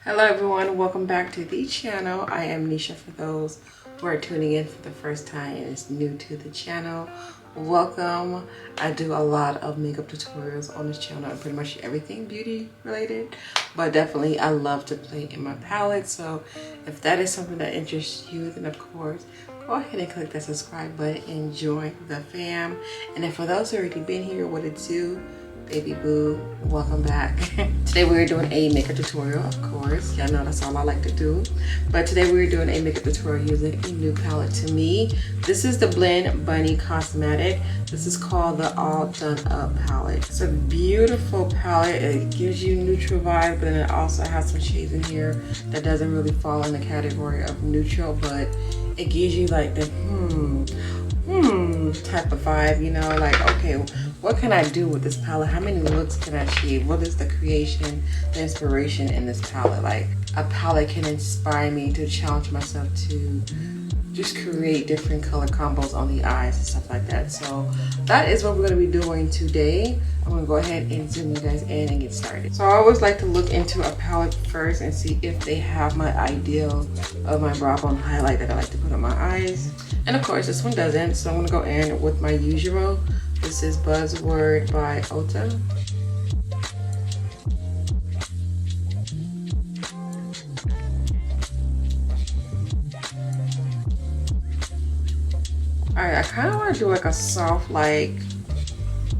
Hello everyone, welcome back to the channel. I am NESHA for those who are tuning in for the first time and is new to the channel. Welcome. I do a lot of makeup tutorials on this channel and pretty much everything beauty related, but definitely I love to play in my palette. So if that is something that interests you, then of course go ahead and click that subscribe button and join the fam. And then for those who already been here, what it do, baby boo, welcome back. Today we're doing a makeup tutorial, of course. Y'all know that's all I like to do. But today we're doing a makeup tutorial using a new palette to me. This is the Blend Bunny Cosmetic. This is called the All Done Up palette. It's a beautiful palette. It gives you neutral vibe, but then it also has some shades in here that doesn't really fall in the category of neutral, but it gives you like the type of vibe, you know, like, okay, what can I do with this palette? How many looks can I achieve? What is the creation, the inspiration in this palette? Like, a palette can inspire me to challenge myself to just create different color combos on the eyes and stuff like that. So that is what we're going to be doing today. I'm going to go ahead and zoom you guys in and get started. So I always like to look into a palette first and see if they have my ideal of my brow bone highlight that I like to put on my eyes. And of course this one doesn't, so I'm going to go in with my usual. This is Buzzword by ULTA. Alright, I kind of want to do like a soft, like,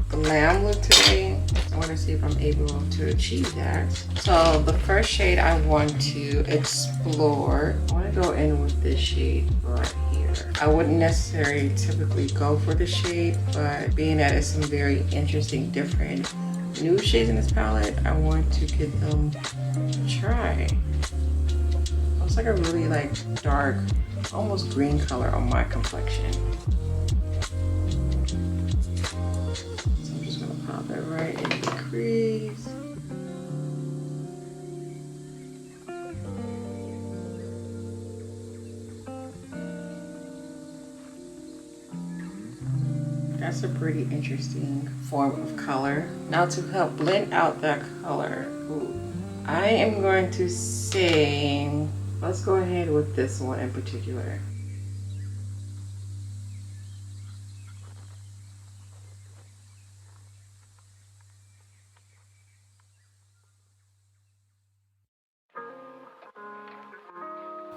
glam look today. I want to see if I'm able to achieve that. So the first shade I want to explore, I want to go in with this shade right here. I wouldn't necessarily typically go for the shade, but being that it's some very interesting, different new shades in this palette, I want to give them a try. Looks like a really like dark, almost green color on my complexion. So I'm just gonna pop it right in the crease. That's a pretty interesting form of color. Now to help blend out that color, I am going to say, let's go ahead with this one in particular.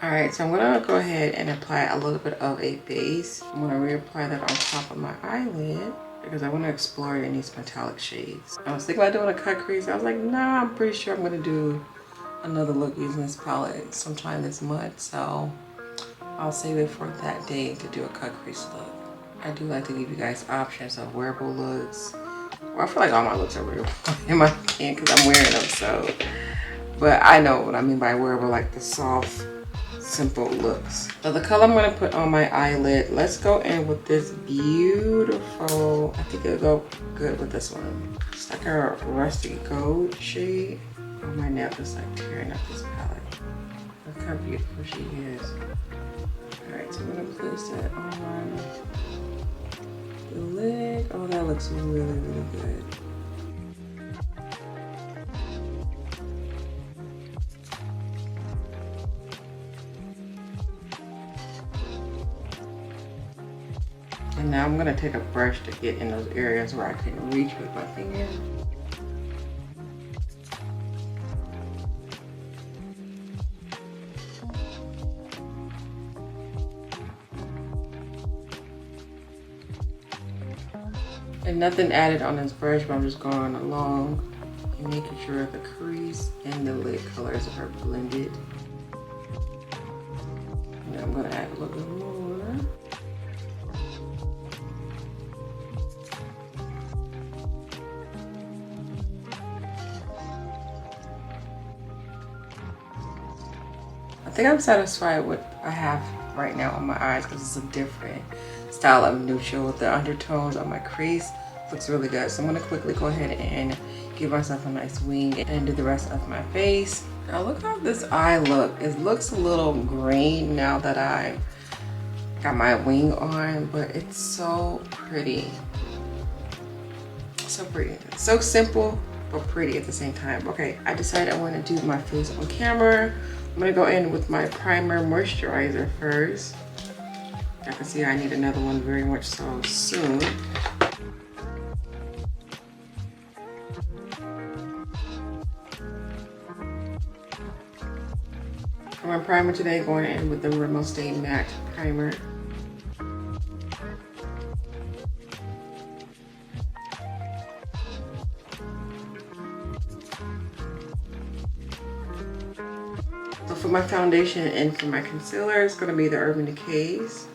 Alright, so I'm going to go ahead and apply a little bit of a base. I'm going to reapply that on top of my eyelid because I want to explore it in these metallic shades. I was thinking about doing a cut crease. I was like, nah, I'm pretty sure I'm going to do another look using this palette sometime this month. So I'll save it for that day to do a cut crease look. I do like to give you guys options of wearable looks. Well, I feel like all my looks are wearable in my hand because I'm wearing them. So, but I know what I mean by wearable, like the soft, simple looks. So the color I'm going to put on my eyelid, let's go in with this beautiful, I think it'll go good with this one. It's like a rusty gold shade. Oh, my nail just like tearing up this palette. Look how beautiful she is. Alright, so I'm going to place that on the lid. Oh, that looks really, really good. And now I'm going to take a brush to get in those areas where I couldn't reach with my finger. And nothing added on this brush, but I'm just going along and making sure the crease and the lid colors are blended. And I'm going to add a little bit more. I think I'm satisfied with what I have right now on my eyes because it's a different style of neutral with the undertones on my crease. Looks really good. So I'm going to quickly go ahead and give myself a nice wing and do the rest of my face. Now look how this eye looks. It looks a little green now that I got my wing on, but it's so pretty. So pretty. So simple, or pretty at the same time. Okay, I decided I want to do my face on camera. I'm gonna go in with my primer moisturizer first. I can see I need another one very much so soon. For my primer today, going in with the RIMMEL Stay Matte Primer. So for my foundation and for my concealer, it's going to be the Urban Decay's.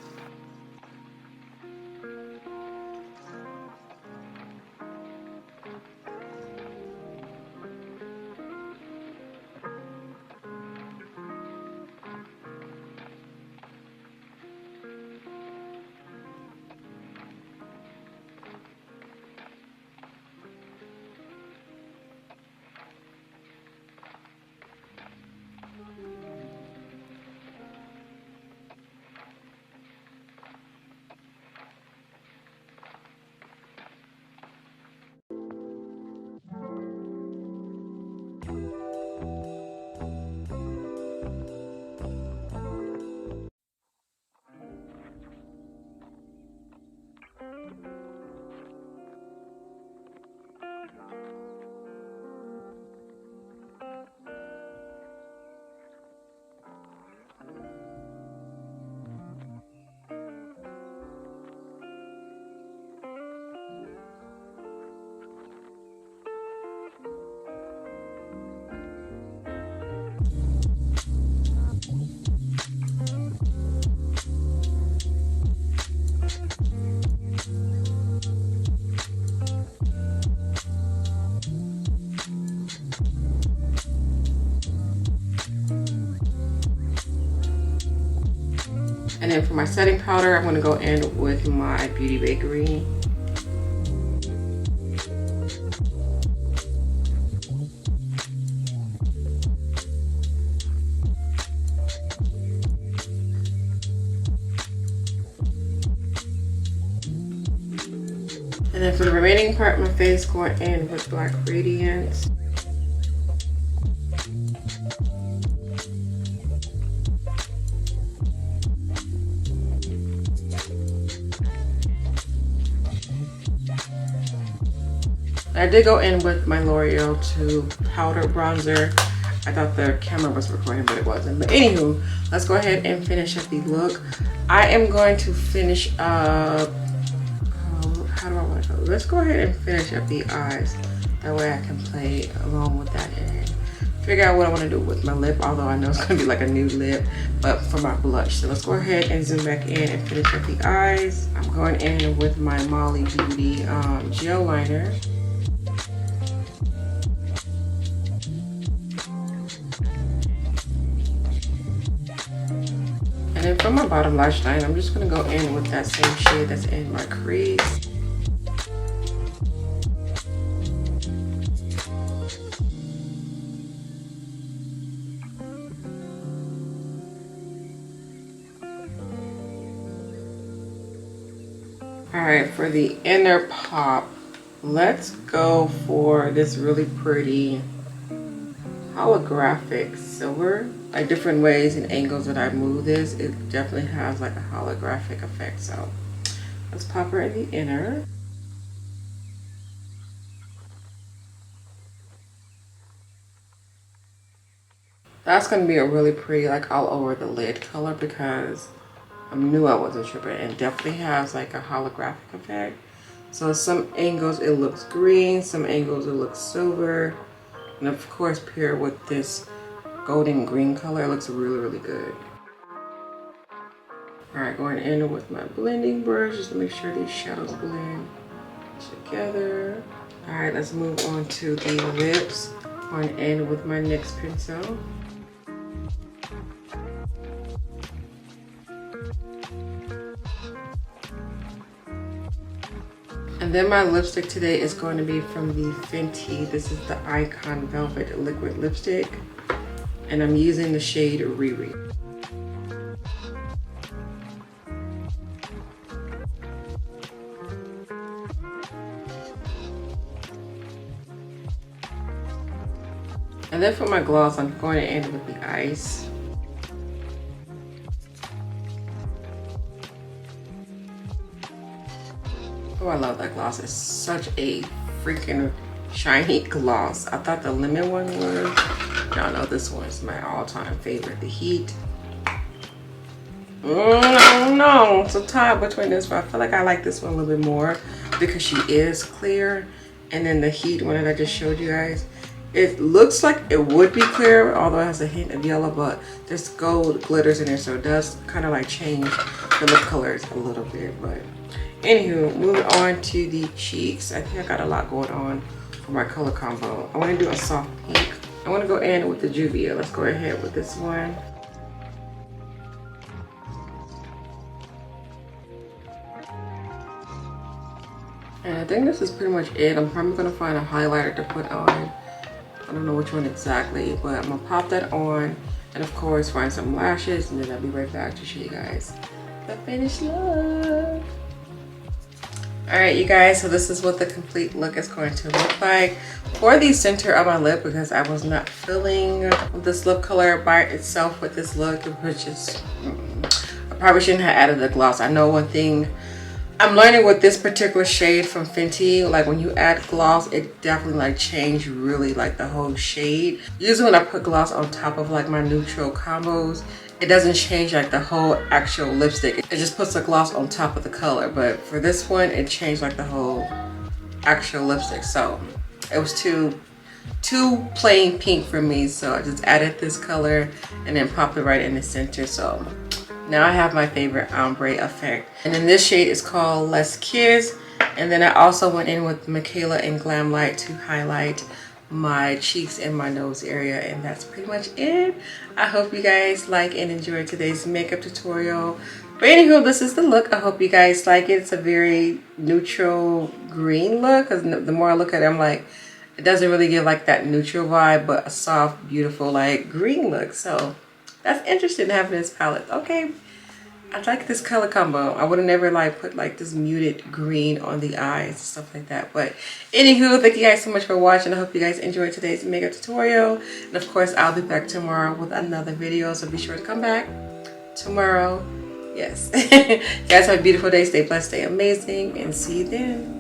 And then for my setting powder, I'm going to go in with my Beauty Bakerie. And then for the remaining part of my face, going in with Black Radiance. I did go in with my L'Oreal 2 powder bronzer. I thought the camera was recording, but it wasn't. But anywho, let's go ahead and finish up the look. I am going to finish up, how do I want to go? Let's go ahead and finish up the eyes. That way I can play along with that and figure out what I want to do with my lip, although I know it's going to be like a nude lip, but for my blush. So let's go ahead and zoom back in and finish up the eyes. I'm going in with my Molly Beauty gel liner. And then for my bottom lash line, I'm just going to go in with that same shade that's in my crease. Alright, for the inner pop, let's go for this really pretty holographic silver. Like different ways and angles that I move this, it definitely has like a holographic effect. So let's pop her in the inner. That's going to be a really pretty like all over the lid color because I knew I wasn't tripping, and definitely has like a holographic effect. So some angles it looks green, some angles it looks silver, and of course paired with this golden green color, it looks really, really good. Alright, going in with my blending brush just to make sure these shadows blend together. Alright, let's move on to the lips. Going in with my NYX pencil. And then my lipstick today is going to be from the Fenty. This is the Icon Velvet Liquid Lipstick. And I'm using the shade RIRI. And then for my gloss, I'm going to end with the ice. Oh, I love that gloss. It's such a freaking shiny gloss. I thought the lemon one was. Y'all know this one is my all-time favorite. The Heat. I don't know. It's a tie between this, but I feel like I like this one a little bit more because she is clear. And then the Heat one that I just showed you guys, it looks like it would be clear, although it has a hint of yellow, but there's gold glitters in there, so it does kind of like change the lip colors a little bit. But anywho, moving on to the cheeks. I think I got a lot going on for my color combo. I want to do a soft pink. I want to go in with the Juvia. Let's go ahead with this one. And I think this is pretty much it. I'm probably going to find a highlighter to put on. I don't know which one exactly, but I'm going to pop that on. And of course, find some lashes. And then I'll be right back to show you guys the finished look. Alright, you guys. So this is what the complete look is going to look like. For the center of my lip, because I was not feeling this lip color by itself with this look, which is... I probably shouldn't have added the gloss. I know one thing I'm learning with this particular shade from Fenty, like when you add gloss, it definitely like changed really like the whole shade. Usually when I put gloss on top of like my neutral combos, it doesn't change like the whole actual lipstick. It just puts the gloss on top of the color. But for this one, it changed like the whole actual lipstick. So it was too plain pink for me. So I just added this color and then popped it right in the center. So now I have my favorite ombre effect. And then this shade is called Let's Kiss. And then I also went in with Michaela and Glamlite to highlight my cheeks and my nose area. And that's pretty much it. I hope you guys like and enjoy today's makeup tutorial. But anywho, this is the look. I hope you guys like it. It's a very neutral green look. Because the more I look at it, I'm like, it doesn't really give like that neutral vibe, but a soft, beautiful like green look. So that's interesting having this palette. Okay, I like this color combo. I would have never like put like this muted green on the eyes and stuff like that. But anywho, thank you guys so much for watching. I hope you guys enjoyed today's makeup tutorial. And of course, I'll be back tomorrow with another video. So be sure to come back tomorrow. Yes. You guys have a beautiful day. Stay blessed, stay amazing, and see you then.